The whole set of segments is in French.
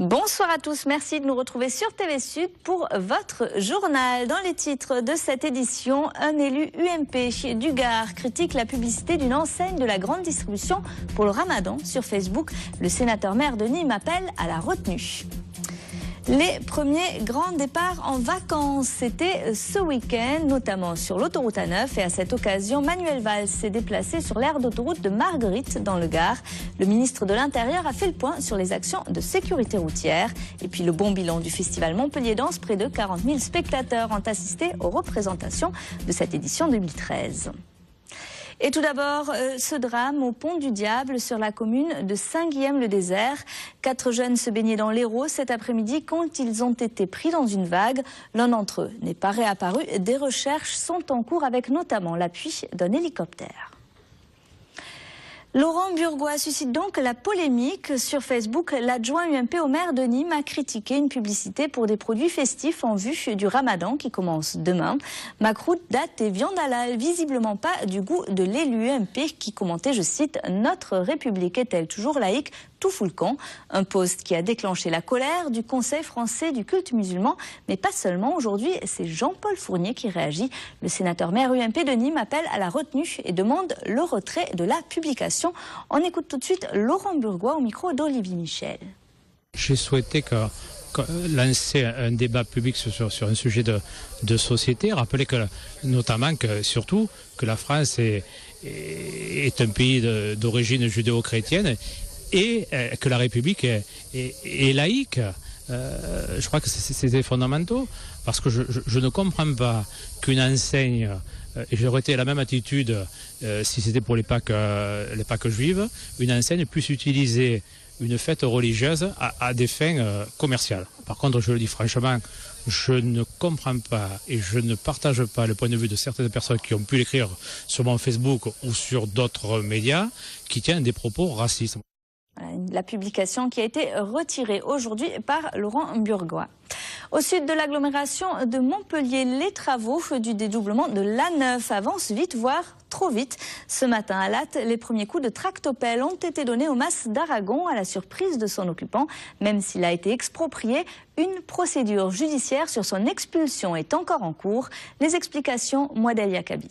Bonsoir à tous, merci de nous retrouver sur TV Sud pour votre journal. Dans les titres de cette édition, un élu UMP du Gard critique la publicité d'une enseigne de la grande distribution pour le Ramadan sur Facebook. Le sénateur maire de Nîmes appelle à la retenue. Les premiers grands départs en vacances, c'était ce week-end, notamment sur l'autoroute A9. Et à cette occasion, Manuel Valls s'est déplacé sur l'aire d'autoroute de Marguerite, dans le Gard. Le ministre de l'Intérieur a fait le point sur les actions de sécurité routière. Et puis le bon bilan du festival Montpellier Danse, près de 40 000 spectateurs ont assisté aux représentations de cette édition 2013. Et tout d'abord, ce drame au Pont du Diable sur la commune de Saint-Guilhem-le-Désert. 4 jeunes se baignaient dans l'Hérault cet après-midi quand ils ont été pris dans une vague. L'un d'entre eux n'est pas réapparu. Des recherches sont en cours avec notamment l'appui d'un hélicoptère. Laurent Burgoa suscite donc la polémique sur Facebook. L'adjoint UMP au maire de Nîmes a critiqué une publicité pour des produits festifs en vue du Ramadan qui commence demain. Macroute, date et viande halal, visiblement pas du goût de l'élu UMP qui commentait, je cite, « Notre République est-elle toujours laïque ? Tout fout le camp ». Un post qui a déclenché la colère du Conseil français du culte musulman, mais pas seulement. Aujourd'hui, c'est Jean-Paul Fournier qui réagit. Le sénateur maire UMP de Nîmes appelle à la retenue et demande le retrait de la publication. On écoute tout de suite Laurent Burgoa au micro d'Olivier Michel. J'ai souhaité lancer un débat public sur un sujet de société, rappeler notamment surtout que la France est un pays d'origine judéo-chrétienne et que la République est laïque. Je crois que c'est fondamental, parce que je ne comprends pas qu'une enseigne, et j'aurais été à la même attitude si c'était pour les Pâques juives, une enseigne puisse utiliser une fête religieuse à des fins commerciales. Par contre, je le dis franchement, je ne comprends pas et je ne partage pas le point de vue de certaines personnes qui ont pu l'écrire sur mon Facebook ou sur d'autres médias qui tiennent des propos racistes. La publication qui a été retirée aujourd'hui par Laurent Burgoa. Au sud de l'agglomération de Montpellier, les travaux du dédoublement de l'A9 avancent vite, voire trop vite. Ce matin à Latte, les premiers coups de tractopelle ont été donnés au Mas d'Aragon à la surprise de son occupant. Même s'il a été exproprié, une procédure judiciaire sur son expulsion est encore en cours. Les explications, Mouadel Yakabi.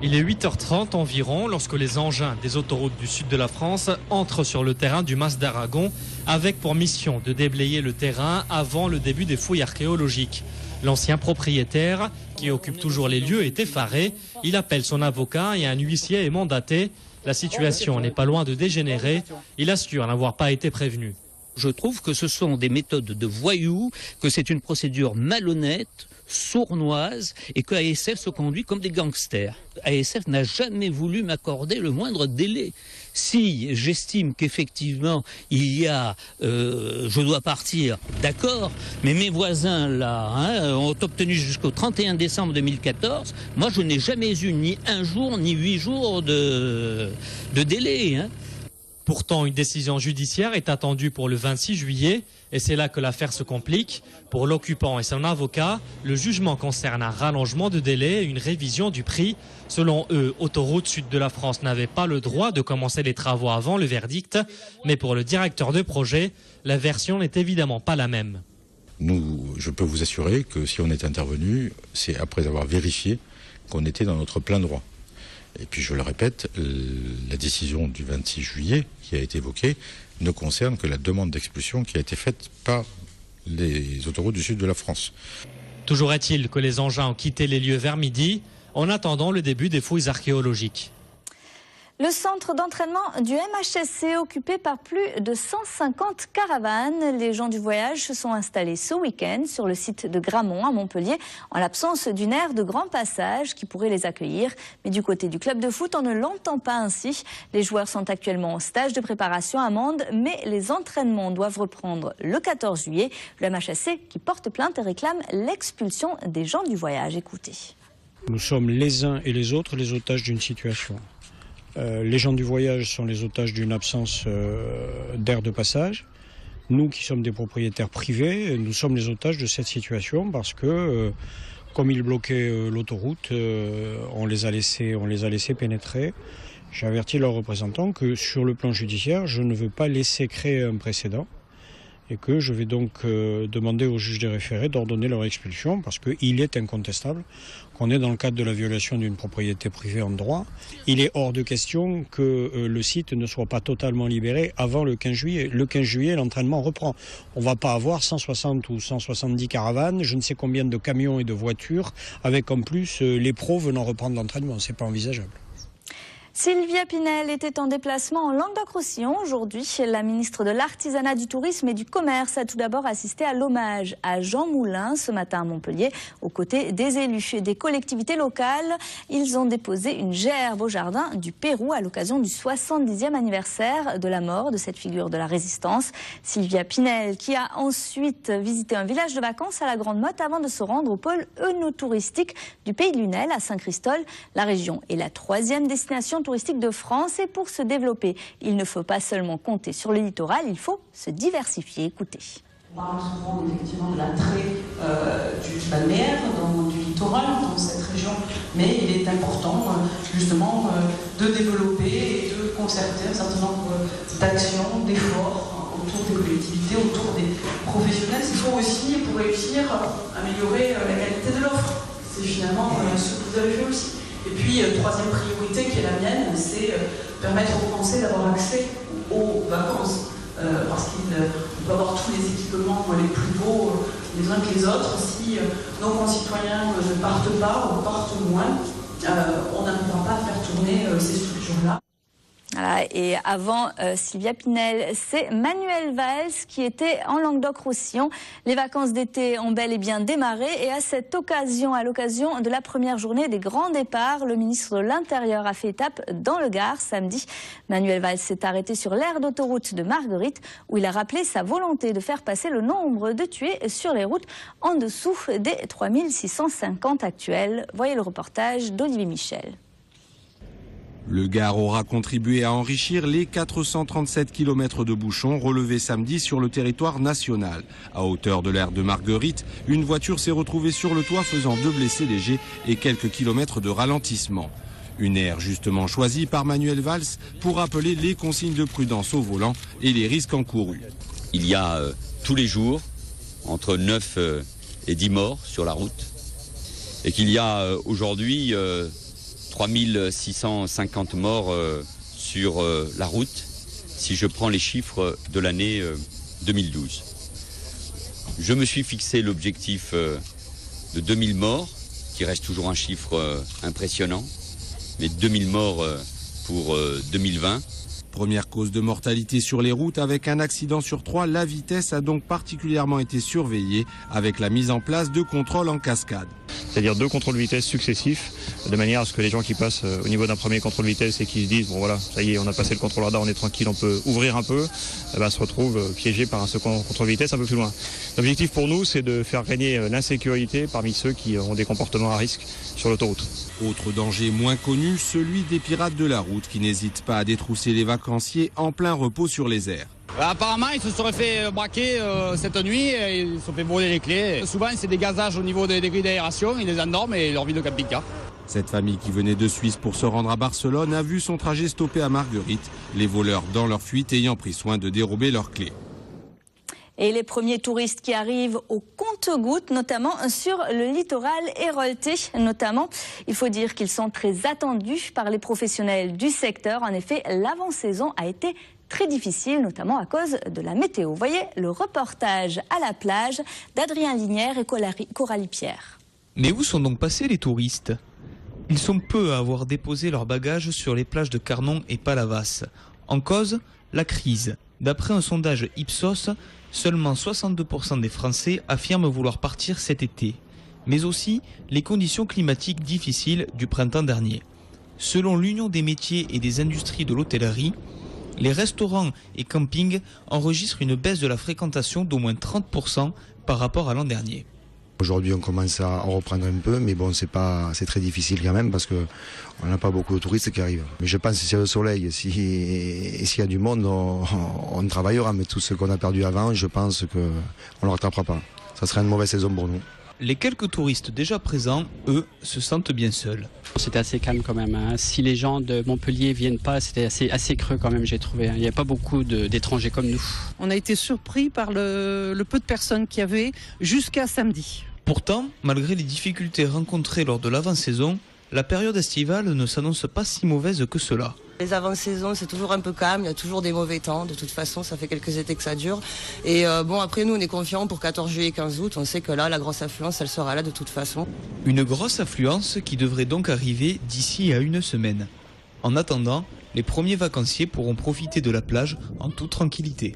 Il est 8h30 environ lorsque les engins des autoroutes du sud de la France entrent sur le terrain du Mas d'Aragon avec pour mission de déblayer le terrain avant le début des fouilles archéologiques. L'ancien propriétaire, qui occupe toujours les lieux, est effaré. Il appelle son avocat et un huissier est mandaté. La situation n'est pas loin de dégénérer. Il assure n'avoir pas été prévenu. Je trouve que ce sont des méthodes de voyous, que c'est une procédure malhonnête, sournoise, et que ASF se conduit comme des gangsters. ASF n'a jamais voulu m'accorder le moindre délai. Si j'estime qu'effectivement il y a, je dois partir, d'accord, mais mes voisins là ont obtenu jusqu'au 31 décembre 2014. Moi, je n'ai jamais eu ni un jour ni 8 jours de délai. Pourtant, une décision judiciaire est attendue pour le 26 juillet et c'est là que l'affaire se complique. Pour l'occupant et son avocat, le jugement concerne un rallongement de délai et une révision du prix. Selon eux, Autoroute Sud de la France n'avait pas le droit de commencer les travaux avant le verdict. Mais pour le directeur de projet, la version n'est évidemment pas la même. Je peux vous assurer que si on est intervenu, c'est après avoir vérifié qu'on était dans notre plein droit. Et puis je le répète, la décision du 26 juillet qui a été évoquée ne concerne que la demande d'expulsion qui a été faite par les autoroutes du sud de la France. Toujours est-il que les engins ont quitté les lieux vers midi en attendant le début des fouilles archéologiques. Le centre d'entraînement du MHSC occupé par plus de 150 caravanes. Les gens du voyage se sont installés ce week-end sur le site de Gramont à Montpellier en l'absence d'une aire de grand passage qui pourrait les accueillir. Mais du côté du club de foot, on ne l'entend pas ainsi. Les joueurs sont actuellement en stage de préparation à Mende, mais les entraînements doivent reprendre le 14 juillet. Le MHSC qui porte plainte et réclame l'expulsion des gens du voyage. Écoutez. Nous sommes les uns et les autres les otages d'une situation. Les gens du voyage sont les otages d'une absence d'aire de passage. Nous qui sommes des propriétaires privés, nous sommes les otages de cette situation parce que, comme ils bloquaient l'autoroute, on les a laissés pénétrer. J'ai averti leurs représentants que sur le plan judiciaire, je ne veux pas laisser créer un précédent et que je vais donc demander au juge des référés d'ordonner leur expulsion parce qu'il est incontestable qu'on est dans le cadre de la violation d'une propriété privée en droit. Il est hors de question que le site ne soit pas totalement libéré avant le 15 juillet. Le 15 juillet, l'entraînement reprend. On ne va pas avoir 160 ou 170 caravanes, je ne sais combien de camions et de voitures, avec en plus les pros venant reprendre l'entraînement. Ce n'est pas envisageable. Sylvia Pinel était en déplacement en Languedoc-Roussillon aujourd'hui. La ministre de l'Artisanat, du Tourisme et du Commerce a tout d'abord assisté à l'hommage à Jean Moulin ce matin à Montpellier, aux côtés des élus et des collectivités locales. Ils ont déposé une gerbe au jardin du Pérou à l'occasion du 70e anniversaire de la mort de cette figure de la résistance. Sylvia Pinel qui a ensuite visité un village de vacances à la Grande Motte avant de se rendre au pôle œnotouristique du Pays de Lunel à Saint-Christol. La région est la 3e destination touristique de France et pour se développer, il ne faut pas seulement compter sur le littoral, il faut se diversifier. Écoutez. On parle souvent effectivement de l'attrait du balnéaire, du littoral dans cette région, mais il est important justement de développer et de concerter un certain nombre d'actions, d'efforts autour des collectivités, autour des professionnels. Il faut aussi, pour réussir, améliorer la qualité de l'offre. C'est finalement ce que vous avez fait aussi. Et puis, troisième priorité qui est la mienne, c'est permettre aux Français d'avoir accès aux vacances. Parce qu'on peut avoir tous les équipements les plus beaux les uns que les autres. Si nos concitoyens ne partent pas ou partent moins, on n'arrivera pas à faire tourner ces structures-là. Voilà, et avant Sylvia Pinel, c'est Manuel Valls qui était en Languedoc-Roussillon. Les vacances d'été ont bel et bien démarré et à cette occasion, à l'occasion de la première journée des grands départs, le ministre de l'Intérieur a fait étape dans le Gard samedi. Manuel Valls s'est arrêté sur l'aire d'autoroute de Marguerite où il a rappelé sa volonté de faire passer le nombre de tués sur les routes en dessous des 3650 actuels. Voyez le reportage d'Olivier Michel. Le Gard aura contribué à enrichir les 437 km de bouchons relevés samedi sur le territoire national. À hauteur de l'aire de Marguerite, une voiture s'est retrouvée sur le toit faisant 2 blessés légers et quelques kilomètres de ralentissement. Une aire justement choisie par Manuel Valls pour rappeler les consignes de prudence au volant et les risques encourus. Il y a tous les jours entre 9 et 10 morts sur la route et qu'il y a aujourd'hui 3650 morts sur la route, si je prends les chiffres de l'année 2012. Je me suis fixé l'objectif de 2000 morts, qui reste toujours un chiffre impressionnant, mais 2000 morts pour 2020. Première cause de mortalité sur les routes avec un accident sur 3, la vitesse a donc particulièrement été surveillée avec la mise en place de contrôles en cascade. C'est-à-dire 2 contrôles de vitesse successifs, de manière à ce que les gens qui passent au niveau d'un premier contrôle de vitesse et qui se disent bon voilà, ça y est, on a passé le contrôle radar, on est tranquille, on peut ouvrir un peu, se retrouvent piégés par un second contrôle de vitesse un peu plus loin. L'objectif pour nous, c'est de faire régner l'insécurité parmi ceux qui ont des comportements à risque sur l'autoroute. Autre danger moins connu, celui des pirates de la route qui n'hésitent pas à détrousser les vacanciers en plein repos sur les aires. Apparemment, ils se seraient fait braquer cette nuit et ils se sont fait voler les clés. Souvent, c'est des gazages au niveau des grilles d'aération, ils les endorment et leur vie de camping-car. Cette famille qui venait de Suisse pour se rendre à Barcelone a vu son trajet stoppé à Marguerite, les voleurs dans leur fuite ayant pris soin de dérober leurs clés. Et les premiers touristes qui arrivent au compte-gouttes, notamment sur le littoral héroltais, notamment. Il faut dire qu'ils sont très attendus par les professionnels du secteur. En effet, l'avant-saison a été très difficile, notamment à cause de la météo. Voyez le reportage à la plage d'Adrien Linière et Coralie Pierre. Mais où sont donc passés les touristes ? Ils sont peu à avoir déposé leurs bagages sur les plages de Carnon et Palavas. En cause, la crise. D'après un sondage Ipsos, seulement 62% des Français affirment vouloir partir cet été. Mais aussi les conditions climatiques difficiles du printemps dernier. Selon l'Union des métiers et des industries de l'hôtellerie, les restaurants et campings enregistrent une baisse de la fréquentation d'au moins 30% par rapport à l'an dernier. Aujourd'hui, on commence à en reprendre un peu, mais bon, c'est très difficile quand même parce qu'on n'a pas beaucoup de touristes qui arrivent. Mais je pense que s'il y a le soleil, s'il y a du monde, on travaillera. Mais tout ce qu'on a perdu avant, je pense qu'on ne le rattrapera pas. Ça serait une mauvaise saison pour nous. Les quelques touristes déjà présents, eux, se sentent bien seuls. C'était assez calme quand même. Hein. Si les gens de Montpellier viennent pas, c'était assez creux quand même, j'ai trouvé. Il n'y a pas beaucoup d'étrangers comme nous. On a été surpris par le peu de personnes qu'il y avait jusqu'à samedi. Pourtant, malgré les difficultés rencontrées lors de l'avant-saison, la période estivale ne s'annonce pas si mauvaise que cela. Les avant-saisons, c'est toujours un peu calme, il y a toujours des mauvais temps. De toute façon, ça fait quelques étés que ça dure. Et bon, après, nous, on est confiants pour 14 juillet et 15 août. On sait que là, la grosse affluence, elle sera là de toute façon. Une grosse affluence qui devrait donc arriver d'ici à une semaine. En attendant, les premiers vacanciers pourront profiter de la plage en toute tranquillité.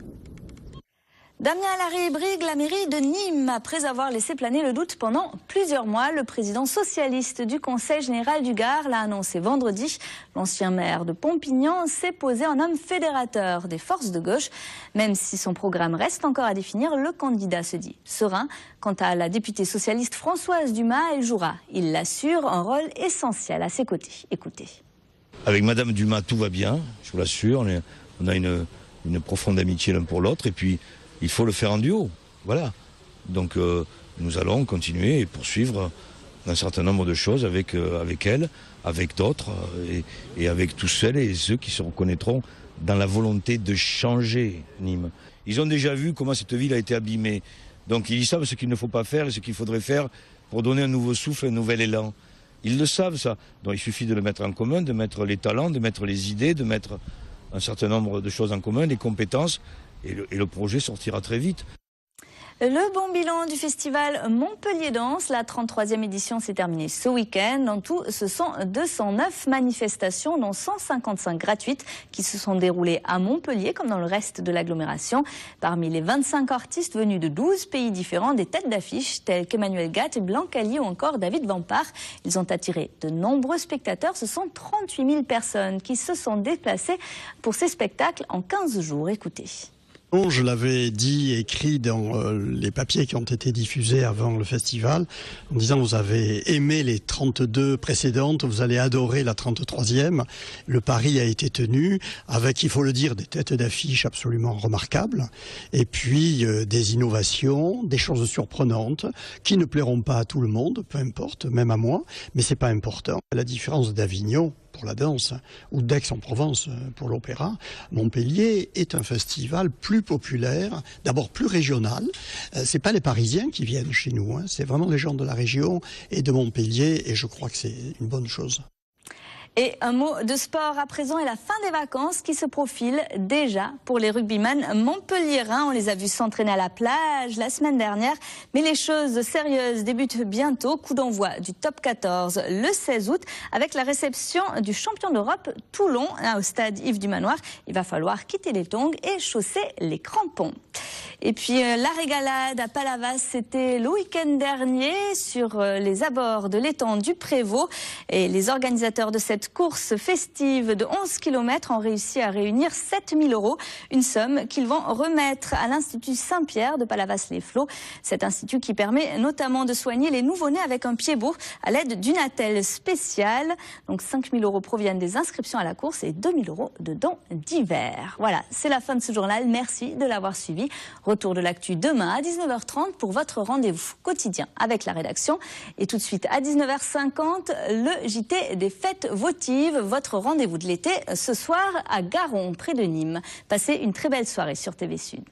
Damien Larry brigue la mairie de Nîmes. Après avoir laissé planer le doute pendant plusieurs mois, le président socialiste du Conseil général du Gard l'a annoncé vendredi. L'ancien maire de Pompignan s'est posé en homme fédérateur des forces de gauche. Même si son programme reste encore à définir, le candidat se dit serein. Quant à la députée socialiste Françoise Dumas, elle jouera, il l'assure, un rôle essentiel à ses côtés. Écoutez. Avec Madame Dumas, tout va bien, je vous l'assure. On a une profonde amitié l'un pour l'autre. Et puis, il faut le faire en duo, voilà. Donc nous allons continuer et poursuivre un certain nombre de choses avec elle, avec d'autres et avec tous celles et ceux qui se reconnaîtront dans la volonté de changer Nîmes. Ils ont déjà vu comment cette ville a été abîmée. Donc ils savent ce qu'il ne faut pas faire et ce qu'il faudrait faire pour donner un nouveau souffle, un nouvel élan. Ils le savent ça. Donc il suffit de le mettre en commun, de mettre les talents, de mettre les idées, de mettre un certain nombre de choses en commun, des compétences. Et le projet sortira très vite. Le bon bilan du festival Montpellier Danse, la 33e édition s'est terminée ce week-end. En tout, ce sont 209 manifestations, dont 155 gratuites, qui se sont déroulées à Montpellier, comme dans le reste de l'agglomération. Parmi les 25 artistes venus de 12 pays différents, des têtes d'affiche telles qu'Emmanuel Gatt, Blancali ou encore David Vampard. Ils ont attiré de nombreux spectateurs. Ce sont 38 000 personnes qui se sont déplacées pour ces spectacles en 15 jours. Écoutez. Je l'avais dit, écrit dans les papiers qui ont été diffusés avant le festival, en disant vous avez aimé les 32 précédentes, vous allez adorer la 33e. Le pari a été tenu avec, il faut le dire, des têtes d'affiche absolument remarquables, et puis des innovations, des choses surprenantes qui ne plairont pas à tout le monde, peu importe, même à moi, mais c'est pas important. À la différence d'Avignon, pour la danse, ou d'Aix-en-Provence pour l'opéra, Montpellier est un festival plus populaire, d'abord plus régional. C'est pas les Parisiens qui viennent chez nous, hein. C'est vraiment les gens de la région et de Montpellier, et je crois que c'est une bonne chose. Et un mot de sport à présent et la fin des vacances qui se profile déjà pour les rugbyman montpelliérains. On les a vus s'entraîner à la plage la semaine dernière, mais les choses sérieuses débutent bientôt. Coup d'envoi du top 14 le 16 août avec la réception du champion d'Europe Toulon au stade Yves du Manoir. Il va falloir quitter les tongs et chausser les crampons. Et puis la régalade à Palavas, c'était le week-end dernier sur les abords de l'étang du Prévost. Et les organisateurs de cette course festive de 11 km ont réussi à réunir 7 000 €, une somme qu'ils vont remettre à l'Institut Saint-Pierre de Palavas-les-Flots. Cet institut qui permet notamment de soigner les nouveau-nés avec un pied-beau à l'aide d'une attelle spéciale. Donc 5 000 € proviennent des inscriptions à la course et 2 000 € de dons divers. Voilà, c'est la fin de ce journal. Merci de l'avoir suivi. Retour de l'actu demain à 19h30 pour votre rendez-vous quotidien avec la rédaction. Et tout de suite à 19h50, le JT des fêtes votives, votre rendez-vous de l'été ce soir à Garon, près de Nîmes. Passez une très belle soirée sur TV Sud.